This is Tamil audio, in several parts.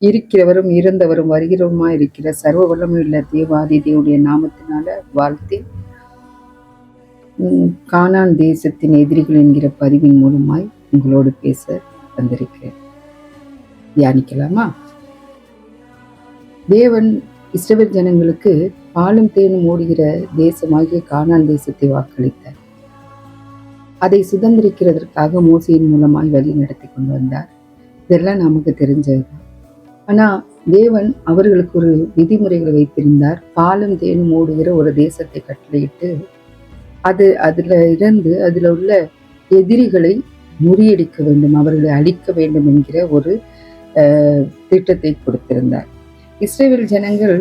இருக்கிறவரும் இருந்தவரும் வருகிறவருமா இருக்கிற சர்வ வல்லமையுள்ள தேவாதி தேவனுடைய நாமத்தினால வாழ்த்தி கானான் தேசத்தின் எதிரிகள் என்கிற பதிவின் மூலமாய் உங்களோடு பேச வந்திருக்கிறேன். தியானிக்கலாமா? தேவன் இஸ்ரவேல் ஜனங்களுக்கு பாலும் தேனும் ஓடுகிற தேசமாகிய கானான் தேசத்தை வாக்களித்தார். அதை சுதந்திரிக்கிறதற்காக மோசையின் மூலமாய் வழி நடத்தி கொண்டு வந்தார். இதெல்லாம் நமக்கு தெரிஞ்சதுதான். ஆனா தேவன் அவர்களுக்கு ஒரு விதிமுறைகளை வைத்திருந்தார். பாலும் தேனும் ஓடுகிற ஒரு தேசத்தை கட்டளையிட்டு அதுல உள்ள எதிரிகளை முறியடிக்க வேண்டும், அவர்களை அழிக்க வேண்டும் என்கிற ஒரு திட்டத்தை கொடுத்திருந்தார். இஸ்ரவேல் ஜனங்கள்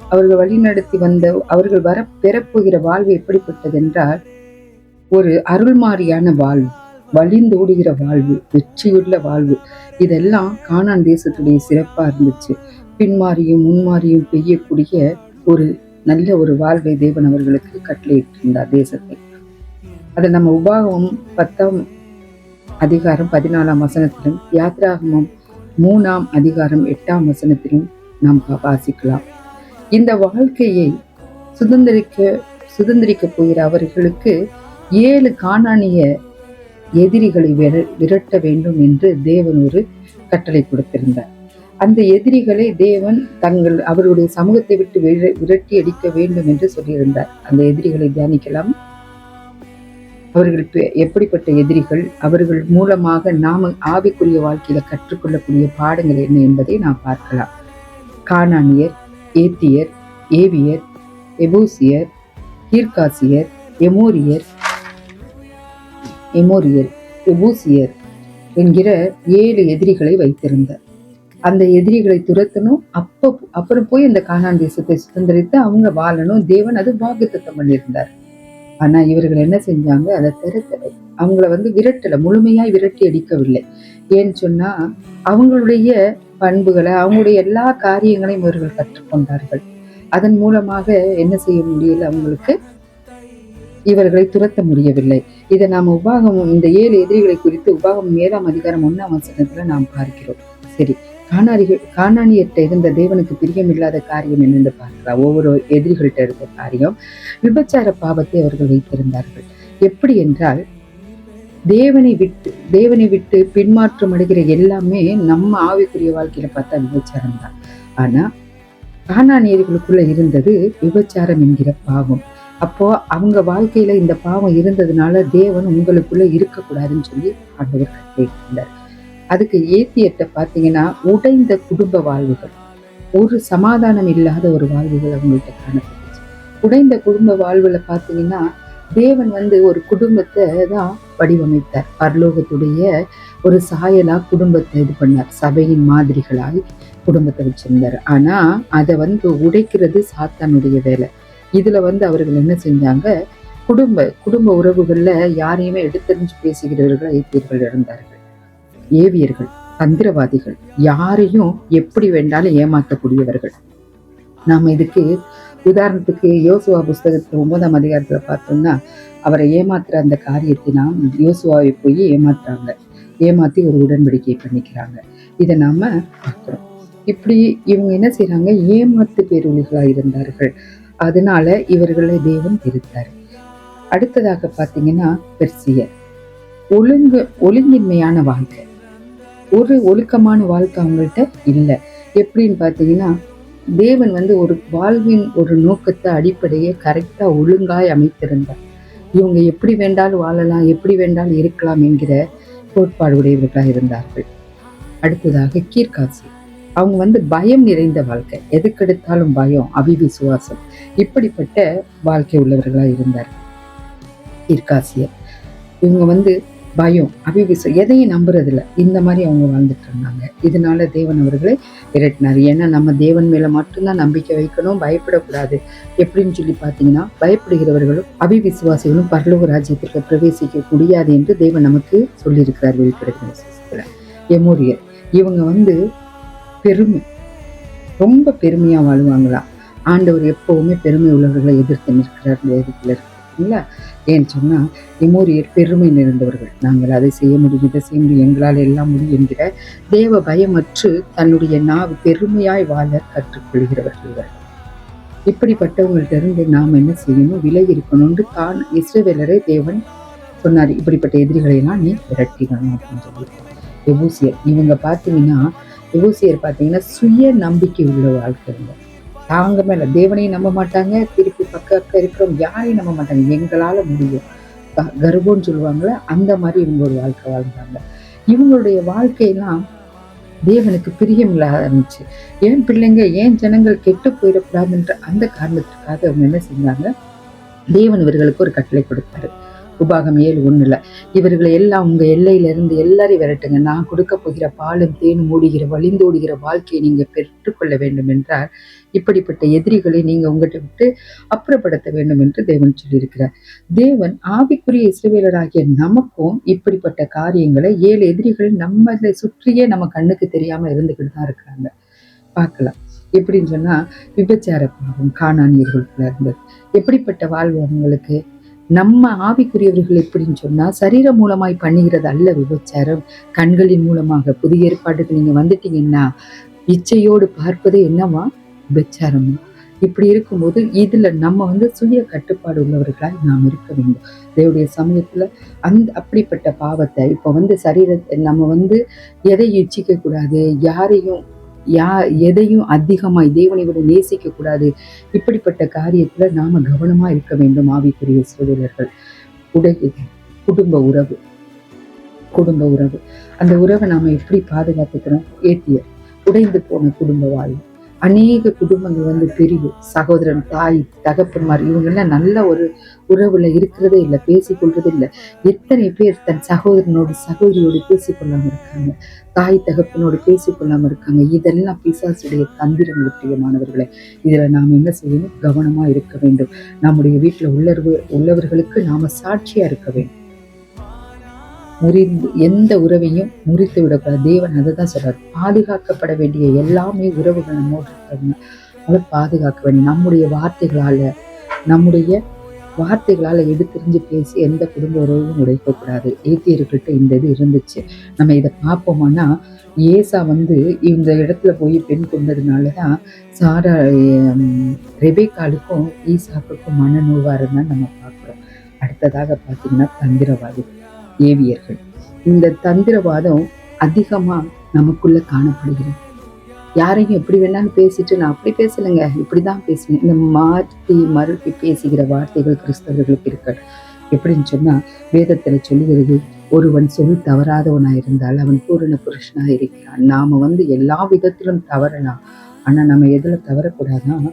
அவர்கள் வழிநடத்தி வந்த அவர்கள் பெறப்போகிற வாழ்வு எப்படிப்பட்டது என்றால், ஒரு அருள்மாரியான வாழ்வு, வழிந்தோடுகிற வாழ்வு, வெற்றியுள்ள வாழ்வு. இதெல்லாம் கானான் தேசத்துடைய சிறப்பா இருந்துச்சு. பின்மாரியும் முன்மாரியும் பெய்யக்கூடிய ஒரு நல்ல ஒரு வாழ்வை தேவன் அவர்களுக்கு கட்டளையிட்டிருந்தார் தேசத்தை. அதை நம்ம உபாகமம் 10ஆம் அதிகாரம் 14ஆம் வசனத்திலும், யாத்ராகமம் 3ஆம் அதிகாரம் 8ஆம் வசனத்திலும் நாம் வாசிக்கலாம். இந்த வாழ்க்கையை சுதந்திரிக்க போகிற அவர்களுக்கு 7 கானானிய எதிரிகளை விரட்ட வேண்டும் என்று தேவன் ஒரு கட்டளை கொடுத்திருந்தார். அந்த எதிரிகளை தேவன் அவருடைய சமூகத்தை விட்டு விரட்டி அடிக்க வேண்டும் என்று சொல்லியிருந்தார். அந்த எதிரிகளை தியானிக்கலாம். அவர்கள் எப்படிப்பட்ட எதிரிகள், அவர்கள் மூலமாக நாம ஆவிக்குரிய வாழ்க்கையில கற்றுக்கொள்ளக்கூடிய பாடங்கள் என்ன என்பதை நாம் பார்க்கலாம். கானானியர், ஏத்தியர், ஏவியர், எபூசியர், கீர்காசியர், எமோரியர், எபூசியர் என்கிற 7 எதிரிகளை வைத்திருந்தார். அந்த எதிரிகளை துரத்தணும். அப்புறம் போய் அந்த கானான் தேசத்தை சுதந்திரித்து அவங்க வாழணும். தேவன் அது வாக்குத்தத்தம் பண்ணியிருந்தார். ஆனா இவர்கள் என்ன செஞ்சாங்க? அதை திறத்தலை. அவங்கள விரட்டல, முழுமையாய் விரட்டி அடிக்கவில்லை. ஏன்னு சொன்னா அவங்களுடைய பண்புகளை, அவங்களுடைய எல்லா காரியங்களையும் இவர்கள் கற்றுக்கொண்டார்கள். அதன் மூலமாக என்ன செய்ய முடியல, அவங்களுக்கு இவர்களை துரத்த முடியவில்லை. இதை நாம் உபாகமம், இந்த 7 எதிரிகளை குறித்து உபாகமம் 7ஆம் அதிகாரம் 1ஆம் வசனத்துல நாம் பார்க்கிறோம். சரி, கானானியர்கிட்ட இருந்த தேவனுக்கு பிரியமில்லாத காரியம் என்னென்று பார்க்கலாம். ஒவ்வொரு எதிரிகள்கிட்ட இருந்த காரியம், விபச்சார பாவத்தை அவர்கள் வைத்திருந்தார்கள். எப்படி என்றால், தேவனை விட்டு பின்மாற்றம் அடைகிற எல்லாமே நம்ம ஆவிக்குரிய வாழ்க்கையில பார்த்தா விபச்சாரம் தான். ஆனா கானானியர்களுக்குள்ள இருந்தது விபச்சாரம் என்கிற பாவம். அப்போ அவங்க வாழ்க்கையில இந்த பாவம் இருந்ததுனால தேவன் உங்களுக்குள்ள இருக்கக்கூடாதுன்னு சொல்லி ஆண்டவர் கட்டளையிட்டார். அதுக்கு ஏத்தியத்தை பார்த்தீங்கன்னா, உடைந்த குடும்ப வாழ்வுகள், ஒரு சமாதானம் இல்லாத ஒரு வாழ்வுகள் அவங்கள்ட்ட காணப்பட்டுச்சு. உடைந்த குடும்ப வாழ்வுல பார்த்தீங்கன்னா, தேவன் ஒரு குடும்பத்தை தான் வடிவமைத்தார். பரலோகத்துடைய ஒரு சாயலா குடும்பத்தை இது பண்ணார். சபையின் மாதிரிகளாய் குடும்பத்தை வச்சிருந்தார். ஆனா அதை உடைக்கிறது சாத்தானுடைய வேலை. இதுல அவர்கள் என்ன செஞ்சாங்க? குடும்ப உறவுகள்ல யாரையுமே எடுத்தறிஞ்சு பேசுகிறவர்கள் ஏத்தியர்கள் இருந்தார்கள். ஏவியர்கள், தந்திரவாதிகள், யாரையும் எப்படி வேண்டாலும் ஏமாற்றக்கூடியவர்கள். நாம இதுக்கு உதாரணத்துக்கு யோசுவா புஸ்தகத்துல 9ஆம் அதிகாரத்துல பார்த்தோம்னா, அவரை ஏமாத்துற அந்த காரியத்தை நாம் யோசுவாவை போய் ஏமாத்தி ஒரு உடன்படிக்கை பண்ணிக்கிறாங்க. இதை நாம பார்க்கிறோம். இப்படி இவங்க என்ன செய்யறாங்க? ஏமாத்து பேரொழிகளா இருந்தார்கள். அதனால இவர்களை தேவன் திருத்தார். அடுத்ததாக பாத்தீங்கன்னா, பெர்சியர், ஒழுங்கின்மையான வாழ்க்கை, ஒரு ஒழுக்கமான வாழ்க்கை அவங்கள்ட்ட இல்லை. எப்படின்னு பார்த்தீங்கன்னா, தேவன் ஒரு வாழ்வின் ஒரு நோக்கத்தை, அடிப்படையை கரெக்டா ஒழுங்காய் அமைத்திருந்தார். இவங்க எப்படி வேண்டாலும் வாழலாம், எப்படி வேண்டாலும் இருக்கலாம் என்கிற கோட்பாடு உடையவர்களாக இருந்தார்கள். அடுத்ததாக கீர்காசி, அவங்க பயம் நிறைந்த வாழ்க்கை, எதுக்கெடுத்தாலும் பயம், அவிவிசுவாசம், இப்படிப்பட்ட வாழ்க்கை உள்ளவர்களாக இருந்தார்கள். கீர்காசியர் இவங்க பயம், எதையும் நம்புறதில்ல, இந்த மாதிரி அவங்க வாழ்ந்துட்டு இருந்தாங்க. இதனால தேவன் அவர்களை விரட்டினார். ஏன்னா நம்ம தேவன் மேல மட்டும்தான் நம்பிக்கை வைக்கணும், பயப்படக்கூடாது. எப்படின்னு சொல்லி பார்த்தீங்கன்னா, பயப்படுகிறவர்களும் அவிவிசுவாசிகளும் பரலோக ராஜ்யத்திற்கு பிரவேசிக்க முடியாது என்று தேவன் நமக்கு சொல்லியிருக்கிறார் வெளிப்படுத்தின விசேஷத்துல. எமோரியர் இவங்க பெருமை, ரொம்ப பெருமையா வாழ்வாங்களாம். ஆண்டவர் எப்பவுமே பெருமை உள்ளவர்களை எதிர்த்து நிற்கிறார் வேதத்துல இருக்கு. பார்த்தீங்களா? ஏன்னு சொன்னா, எமோரியர் பெருமை நிறைந்தவர்கள். நாங்கள் அதை செய்ய முடியும், இதை செய்ய முடியும், எங்களால் எல்லாம் முடியும் என்கிற தேவ பயமற்று தன்னுடைய நாவு பெருமையாய் வாழ கற்றுக்கொள்கிறவர்கள் இவர்கள். இப்படிப்பட்டவங்கள்ட்ட இருந்து நாம் என்ன செய்யணும்? விலகி இருக்கணும்னு தான் இஸ்ரவேலரை தேவன் சொன்னார். இப்படிப்பட்ட எதிரிகளை எல்லாம் நீ விரட்டிடணும் அப்படின்னு சொல்லி. எபூசியர் இவங்க பார்த்தீங்கன்னா, எபூசியர் பார்த்தீங்கன்னா சுய நம்பிக்கை உள்ள வாழ்க்கைங்க. தாங்க மேல தேவனையும் நம்ப மாட்டாங்க, திருப்பி பக்கம் இருக்கிறவங்க யாரையும் நம்ப மாட்டாங்க. எங்களால முடியும் கர்வம்னு சொல்லுவாங்கல்ல, அந்த மாதிரி இவங்க ஒரு வாழ்க்கை வாழ்ந்தாங்க. இவங்களுடைய வாழ்க்கையெல்லாம் தேவனுக்கு பிரியம் இல்லாத இருந்துச்சு. ஏன் பிள்ளைங்க, ஏன் ஜனங்கள் கெட்டு போயிடக்கூடாதுன்ற அந்த காரணத்திற்காக அவங்க என்ன செஞ்சாங்க? தேவன் இவர்களுக்கு ஒரு கட்டளை கொடுத்தாரு. உபாகம் 7:1 இவர்களை எல்லாம் உங்க எல்லையில இருந்து எல்லாரையும் விரட்டுங்க. நான் கொடுக்க போகிற பாலும் தேனும் ஓடுகிற வழிந்தோடுகிற வாழ்க்கையை நீங்க பெற்றுக்கொள்ள வேண்டும் என்றால் இப்படிப்பட்ட எதிரிகளை நீங்க உங்ககிட்ட விட்டு அப்புறப்படுத்த வேண்டும் என்று தேவன் சொல்லியிருக்கிறார். தேவன் ஆவிக்குரிய இஸ்ரவேலராகிய நமக்கும் இப்படிப்பட்ட காரியங்களை 7 எதிரிகள் நம்மளை சுற்றியே நம்ம கண்ணுக்கு தெரியாம இருந்துகிட்டு தான் இருக்கிறாங்க. பார்க்கலாம். எப்படின்னு சொன்னா, விபச்சார பாவம் கானானியர்களுக்குள்ள இருந்தது. எப்படிப்பட்ட வாழ்வு அவங்களுக்கு? நம்ம ஆவிக்குரியவர்கள் எப்படின்னு சொன்னா, சரீரம் மூலமாய் பண்ணுகிறது அல்ல விபச்சாரம், கண்களின் மூலமாக. புதிய ஏற்பாட்டுக்கு நீங்க வந்துட்டீங்கன்னா, இச்சையோடு பார்ப்பது என்னவா? விபச்சாரமா? இப்படி இருக்கும்போது இதுல நம்ம சுய கட்டுப்பாடு உள்ளவர்களாய் நாம் இருக்க வேண்டும். தேவனுடைய சமயத்துல அப்படிப்பட்ட பாவத்தை இப்ப சரீரத்தை நம்ம எதையும் இச்சிக்க கூடாது, யாரையும் எதையும் அதிகமாய் தேவனை விட நேசிக்க கூடாது. இப்படிப்பட்ட காரியத்துல நாம கவனமா இருக்க வேண்டும். ஆவிக்குரிய இஸ்ரவேலர்கள் குடும்ப உறவு குடும்ப உறவு அந்த உறவை நாம எப்படி பாதுகாத்துக்கிறோம்? ஏத்தியர் உடைந்து போன குடும்ப வாழ்வு. அநேக குடும்பங்கள் பிரிவு, சகோதரன், தாய், தகப்பன்மார் இவங்கெல்லாம் நல்ல ஒரு உறவுல இருக்கிறதே இல்லை, பேசிக்கொள்றது இல்லை. எத்தனை பேர் தன் சகோதரனோடு சகோதரியோடு பேசிக்கொள்ளாம இருக்காங்க, தாய் தகப்பனோடு பேசிக்கொள்ளாம இருக்காங்க. இதெல்லாம் பிசாசுடைய தந்திரங்கள். பிரியமானவர்களை, இதுல நாம என்ன செய்யணும்? கவனமா இருக்க வேண்டும். நம்முடைய வீட்டுல உள்ளவர்களுக்கு நாம சாட்சியா இருக்க வேண்டும். எந்த உறவையும் முறித்து விடக்கூடாது. தேவன் அதை தான் சொல்றாரு. பாதுகாக்கப்பட வேண்டிய எல்லாமே உறவுகள் நம்மோடு இருக்காங்க. அதை பாதுகாக்க வேண்டும். நம்முடைய வார்த்தைகளால எடுத்தெறிஞ்சு பேசி எந்த குடும்ப உறவையும் உடைக்கக்கூடாது. ஏத்தியர்கள்ட்ட இந்த இது இருந்துச்சு. நம்ம இதை பார்ப்போம்னா, ஏசா இந்த இடத்துல போய் பெண் கொண்டதுனாலதான் சாரா ரெபேக்காலுக்கும் ஈசாக்குக்கும் மனநோவா இருந்தான்னு நம்ம பார்க்கிறோம். அடுத்ததாக பார்த்தீங்கன்னா, தந்திரவாதி ஏவியர்கள். இந்த தந்திரவாதம் அதிகமா நமக்குள்ள காணப்படுகிறது. யாரையும் எப்படி வேணாலும் பேசிட்டு, நான் அப்படி பேசலைங்க, இப்படிதான் பேசுவேன், இந்த மறுபடி பேசுகிற வார்த்தைகள் கிறிஸ்தவர்களுக்கு இருக்கு. எப்படின்னு சொன்னா, வேதத்துல சொல்லுகிறது, ஒருவன் சொல் தவறாதவனா இருந்தால் அவன் பூரண புருஷனா இருக்கிறான். நாம எல்லா விதத்திலும் தவறலாம், ஆனா நம்ம எதுல தவறக்கூடாதான்?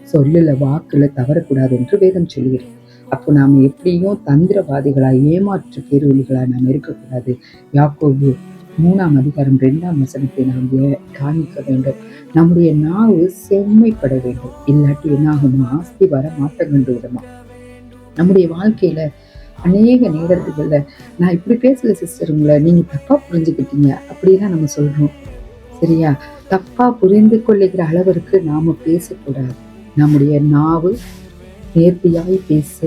சொல்லுல வாக்குல தவறக்கூடாது என்று வேதம் சொல்லுகிறது. அப்போ நாம எப்படியும் தந்திரவாதிகளா, ஏமாற்று பேரொழிகளா நாம் இருக்கக்கூடாது. யாக்கோபு 3:2 நாம் காணிக்க வேண்டும். நம்முடைய நாவு செம்மைப்பட வேண்டும். இல்லாட்டி என்னாகுமா? ஆஸ்தி வர மாட்டம் கண்டு விடுமா? நம்முடைய வாழ்க்கையில அநேக நேரத்துக்குள்ள நான் இப்படி பேசல சிஸ்டர், உங்களை நீங்க தப்பா புரிஞ்சுக்கிட்டீங்க அப்படின்னா நம்ம சொல்றோம். சரியா? தப்பா புரிந்து கொள்ளுகிற அளவிற்கு நாம பேசக்கூடாது. நம்முடைய நாவு நேர்த்தியாய் பேச,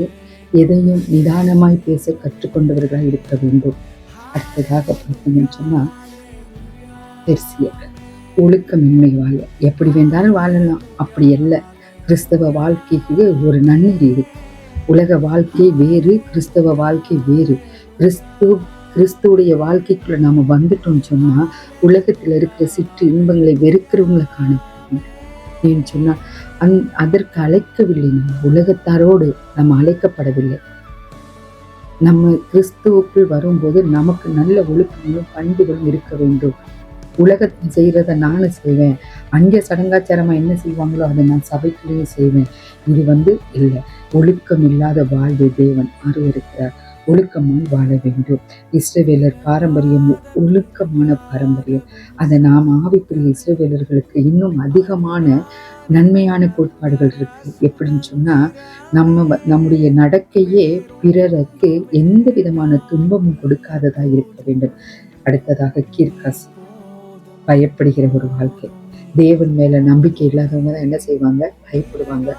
எதையும் நிதானமாய் பேச கற்றுக்கொண்டவர்களாய் இருக்க வேண்டும். அடுத்ததாக பார்த்தீங்கன்னு சொன்னா, பெர்சியர் ஒழுக்கமின்மை வாழ. எப்படி வேண்டாலும் வாழலாம், அப்படி அல்ல. கிறிஸ்தவ வாழ்க்கைக்கு ஒரு நன்னெறி இருக்கு. உலக வாழ்க்கை வேறு, கிறிஸ்தவ வாழ்க்கை வேறு. கிறிஸ்துவுடைய வாழ்க்கைக்குள்ள நாம வந்துட்டோம்னு சொன்னா, உலகத்துல இருக்கிற சிற்று இன்பங்களை வெறுக்கிறவங்களை காணப்படும். ஏன்னு சொன்னா, அதற்கு அழைக்கவில்லை. நம்ம உலகத்தாரோடு நம்ம அழைக்கப்படவில்லை. நம்ம கிறிஸ்துவுக்குள் வரும்போது நமக்கு நல்ல ஒழுக்கங்களும் பண்புகளும் இருக்க வேண்டும். உலகத்தில் செய்யறத நானும் செய்வேன், அங்கே சடங்காச்சாரமா என்ன செய்வாங்களோ அதை நான் சபைக்குள்ளேயும் செய்வேன். இது இல்லை. ஒழுக்கம் இல்லாத வாழ்வு தேவன் அருவருக்கிறார். ஒழுக்கமாய் வாழ வேண்டும். இஸ்ரவேலர் பாரம்பரியம் ஒழுக்கமான பாரம்பரியம். அதை நாம் ஆவிக்குரிய இஸ்ரவேலர்களுக்கு இன்னும் அதிகமான நன்மையான கோட்பாடுகள் இருக்கு. எப்படின்னு சொன்னா, நம்முடைய நடக்கையே பிறருக்கு எந்த விதமான துன்பமும் கொடுக்காததா இருக்க வேண்டும். அடுத்ததாக கீர்காஸ், பயப்படுகிற ஒரு வாழ்க்கை. தேவன் மேல நம்பிக்கை இல்லாதவங்க தான் என்ன செய்வாங்க? பயப்படுவாங்க.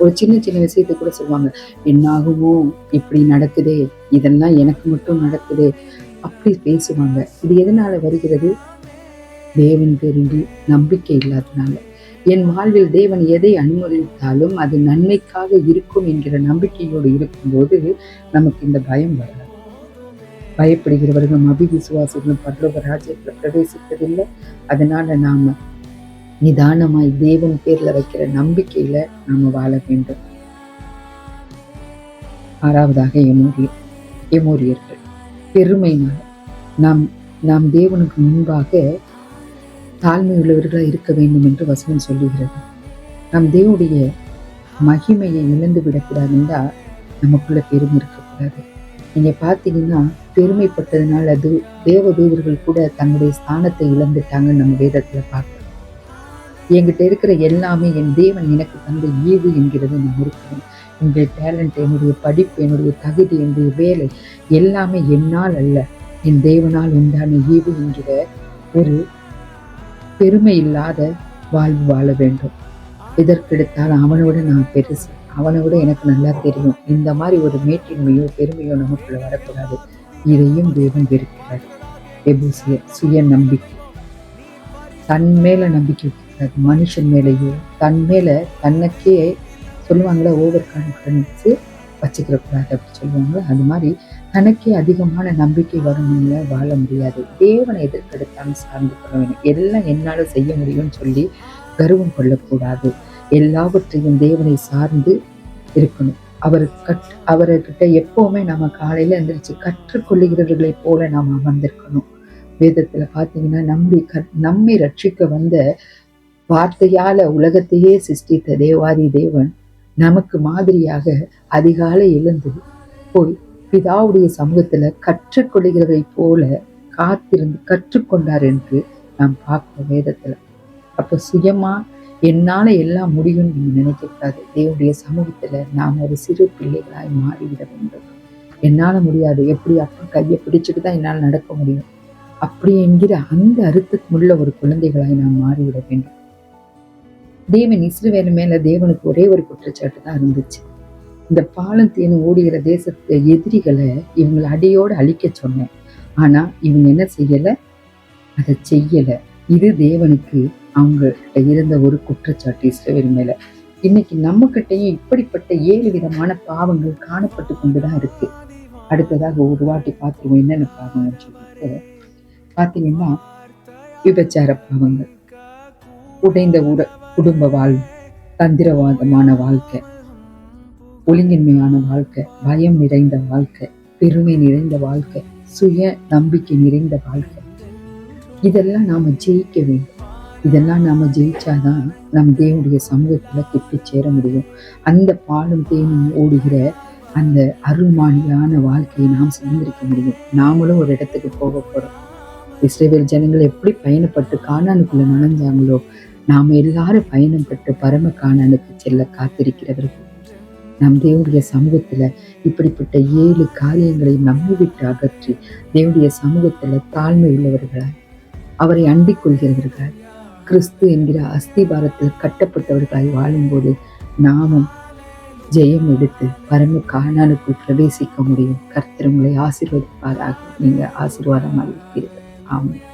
ஒரு சின்ன சின்ன விஷயத்தை கூட சொல்லுவாங்க, என்னாகுமோ, இப்படி நடக்குதே, இதெல்லாம் எனக்கு மட்டும் நடக்குதே, அப்படி பேசுவாங்க. இது எதனால வருகிறது? தேவன் தெரிந்து நம்பிக்கை இல்லாதனால. என் வாழ்வில் தேவன் எதை அனுமதித்தாலும் அது நன்மைக்காக இருக்கும் என்கிற நம்பிக்கையோடு இருக்கும்போது நமக்கு இந்த பயம் வராது. பயப்படுகிறவர்களும் அபிவிசுவாசிகளும் பரலோக ராஜ்யத்துல பிரவேசிப்பதில்லை. அதனால நாம நிதானமாய் தேவன் பேர்ல வைக்கிற நம்பிக்கையில நாம வாழ வேண்டும். 6வதாக எமோரியர்கள் பெருமையினால் நாம் நாம் தேவனுக்கு முன்பாக தாழ்மை உள்ளவர்களாக இருக்க வேண்டும் என்று வசனம் சொல்லுகிறது. நம் தேவனுடைய மகிமையை இழந்து விடக்கூடாதுன்னா நமக்குள்ள பெருமை இருக்கக்கூடாது. நீங்க பார்த்தீங்கன்னா பெருமைப்பட்டதுனால அது தேவதூதர்கள் கூட தன்னுடைய ஸ்தானத்தை இழந்துட்டாங்கன்னு நம்ம வேதத்துல பார்க்கிறோம். என்கிட்ட இருக்கிற எல்லாமே என் தேவன் எனக்கு தந்த ஈவு என்கிறது நான் இருக்கிறேன். என்னுடைய டேலண்ட், என்னுடைய படிப்பு, என்னுடைய தகுதி, என்னுடைய வேலை எல்லாமே என்னால் அல்ல, என் தேவனால் உண்டான ஈவு என்கிற ஒரு பெருமை இல்லாத வாழ்வு வாழ வேண்டும். எதற்கெடுத்தால் அவனோட நான் பெருசு, அவனை விட எனக்கு நல்லா தெரியும், இந்த மாதிரி ஒரு மேட்டின்மையோ பெருமையோ நமக்குள்ள வரக்கூடாது. இதையும் தேவன் வெறுக்கிறார். எபூசியர் சுய நம்பிக்கை, தன் மேல நம்பிக்கை வைக்கிறார், மனுஷன் மேலேயோ தன் மேல தன்னைக்கே சொல்லுவாங்களா ஓவர் கான்ஃபிடன்ஸ் வச்சுக்கிற கூடாது அப்படி சொல்லுவாங்களா, அது மாதிரி தனக்கே அதிகமான நம்பிக்கை வரணும்ல வாழ முடியாது. தேவனை எதற்கெடுத்தாலும் சார்ந்து கொள்ள வேண்டும். எல்லாம் என்னால செய்ய முடியும்னு சொல்லி கர்வம் கொள்ளக்கூடாது. எல்லாவற்றையும் தேவனை சார்ந்து இருக்கணும். அவர்கிட்ட எப்பவுமே நம்ம காலையில எந்திரிச்சு கற்றுக்கொள்ளுகிறவர்களை போல நாம் அமர்ந்திருக்கணும். வேதத்துல பாத்தீங்கன்னா நம்மை ரட்சிக்க வந்த வார்த்தையால உலகத்தையே சிருஷ்டித்த தேவாதி தேவன் நமக்கு மாதிரியாக அதிகாலை எழுந்து போய் பிதாவுடைய சமூகத்துல கற்றுக்கொள்ளுகிறதை போல காத்திருந்து கற்றுக்கொண்டார் என்று நாம் பார்க்கிறோம் வேதத்துல. அப்ப சுயமா என்னால எல்லாம் முடியும்னு நீங்க நினைக்கக்கூடாது. தேவனுடைய சமூகத்துல நாம் ஒரு சிறு பிள்ளைகளாய் மாறிவிட வேண்டும். என்னால முடியாது, எப்படி அப்பா கையை பிடிச்சிட்டு தான் என்னால் நடக்க முடியும் அப்படி என்கிற அந்த அர்த்தமுள்ள ஒரு குழந்தைகளாய் நாம் மாறிவிட வேண்டும். தேவன் இஸ்ரவேல் மேல தேவனுக்கு ஒரே ஒரு குற்றச்சாட்டு தான் இருந்துச்சு. இந்த பாலும் தேனும் ஓடுகிற தேசத்து எதிரிகளை இவங்களை அடியோடு அழிக்க சொன்னேன், ஆனா இவங்க என்ன செய்யல, அதை செய்யல. இது தேவனுக்கு அவங்க கிட்ட இருந்த ஒரு குற்றச்சாட்டு இஸ்ரவேல் மேல. இன்னைக்கு நம்ம கிட்டையும் இப்படிப்பட்ட 7 விதமான பாவங்கள் காணப்பட்டு கொண்டுதான் இருக்கு. அடுத்ததாக ஒரு வாட்டி பார்த்துருவோம் என்னென்ன பாவங்கள்னு சொல்லிட்டு. பாத்தீங்கன்னா விபச்சார பாவங்கள், உடைந்த குடும்ப வாழ்வு, தந்திரவாதமான வாழ்க்கை, ஒழுங்கின்மையான வாழ்க்கை, பயம் நிறைந்த வாழ்க்கை, பெருமை நிறைந்த வாழ்க்கை, சுய நம்பிக்கை நிறைந்த வாழ்க்கை, இதெல்லாம் நாம ஜெயிக்க வேண்டும். இதெல்லாம் நாம ஜெயிச்சாதான் நம் தேவனுடைய சமூகத்துல கிட்டு சேர முடியும். அந்த பாலும் தேனும் ஓடுகிற அந்த அருள்மானியான வாழ்க்கையை நாம் சுமந்திருக்க முடியும். நாமளும் ஒரு இடத்துக்கு போக போறோம். இஸ்ரவேல் ஜனங்கள் எப்படி பயணப்பட்டு கானானுக்குள்ள நுழைஞ்சாங்களோ நாம எல்லாரும் பயணப்பட்டு பரம கானானுக்கு செல்ல காத்திருக்கிறவர்கள். நம் தேவனுடைய சமூகத்துல இப்படிப்பட்ட 7 காரியங்களை நம்மை விட்டு அகற்றி தேவனுடைய சமூகத்துல தாழ்மை உள்ளவர்களாய், அவரை அண்டிக் கொள்கிறவர்களாய், கிறிஸ்து என்கிற அஸ்திபாரத்தில் கட்டப்பட்டவர்களாய் வாழும்போது நாமும் ஜெயம் எடுத்து பரம கானானுக்குள் பிரவேசிக்க முடியும். கர்த்தர் உங்களை ஆசீர்வதிப்பாராக. நீங்க ஆசீர்வாதமாக இருக்கிறீர்கள். ஆமென்.